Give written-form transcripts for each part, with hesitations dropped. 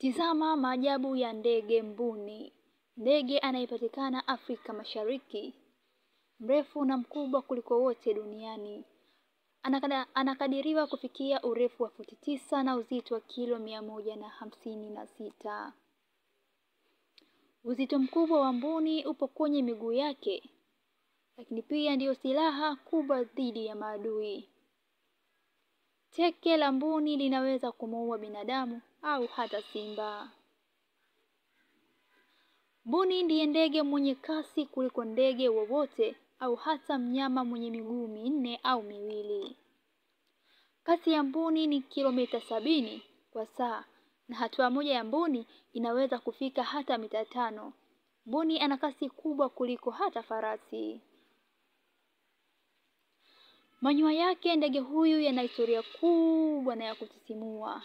Tizama maajabu ya ndege mbuni. Ndege anayepatikana Afrika Mashariki, mrefu na mkubwa kuliko wote duniani. Anakadiriwa kufikia urefu wa futi 9 na uzito wa kilo 156. Uzito mkubwa wa mbuni upo kwenye miguu yake, lakini pia ndiyo silaha kubwa dhidi ya maadui. Teke la mbuni linaweza kumuua binadamu au hata simba. Mbuni ndiye ndege mwenye kasi kuliko ndege wowote au hata mnyama mwenye miguu 4 au 2. Kasi ya mbuni ni kilomita 70 kwa saa, na hatua moja ya mbuni inaweza kufika hata mita 5. Mbuni ana kasi kubwa kuliko hata farasi. Manyoya yake ndege huyu yana historia kubwa na ya kusisimua,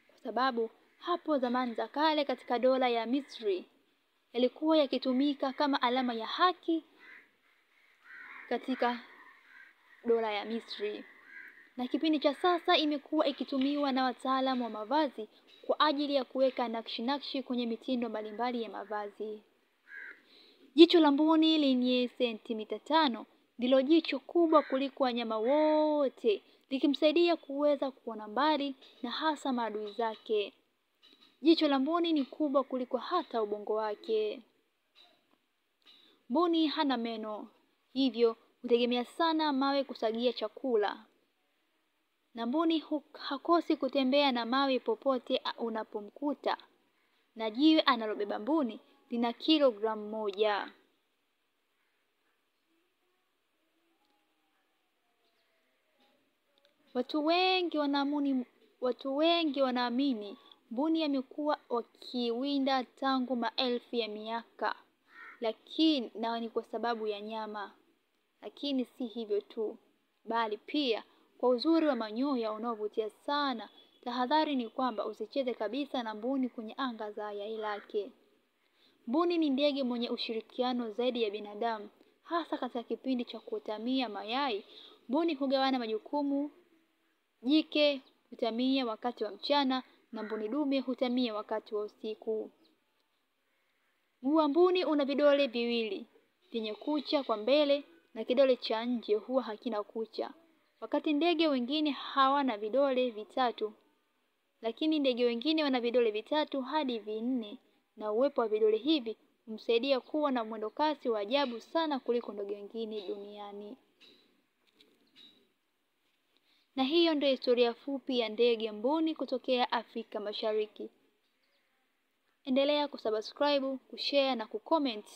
kwa sababu hapo zamani za kale katika dola ya Misri yalikuwa yakitumika kama alama ya haki katika dola ya Misri, na kipindi cha sasa imekuwa ikitumiwa na wataalamu wa mavazi kwa ajili ya kuweka nakshi kwenye mitindo mbalimbali ya mavazi. Jicho la mbuni lenye sentimita 5 ndilo jicho kubwa kuliko wanyama wote, likimsaidia kuweza kuona mbali na hasa maadui zake. Jicho la mbuni ni kubwa kuliko hata ubongo wake. Mbuni hana meno, hivyo hutegemea sana mawe kusagia chakula. Na mbuni hakosi kutembea na mawe popote unapomkuta. Na jiwe analobeba mbuni lina kilogramu 1. Watu wengi wanaamini mbuni amekuwa wakiwinda tangu maelfu ya miaka, lakini ni kwa sababu ya nyama. Lakini si hivyo tu, bali pia kwa uzuri wa manyoya unaovutia sana. Tahadhari ni kwamba usicheze kabisa na mbuni kwenye anga za yai lake. Mbuni ni ndege mwenye ushirikiano zaidi ya binadamu, hasa katika kipindi cha kutamia mayai. Mbuni hugawana majukumu. Jike hutamia wakati wa mchana na mbuni dume hutamia wakati wa usiku. Mguu wa mbuni una vidole viwili vyenye kucha kwa mbele, na kidole cha nje huwa hakina kucha, wakati ndege wengine hawana vidole vitatu, lakini ndege wengine wana vidole vitatu hadi 4, na uwepo wa vidole hivi humsaidia kuwa na mwendo kasi wa ajabu sana kuliko ndege wengine duniani. Na hiyo ndio historia fupi ya ndege mbuni kutokea Afrika Mashariki. Endelea kusubscribe, kushare na kucomment.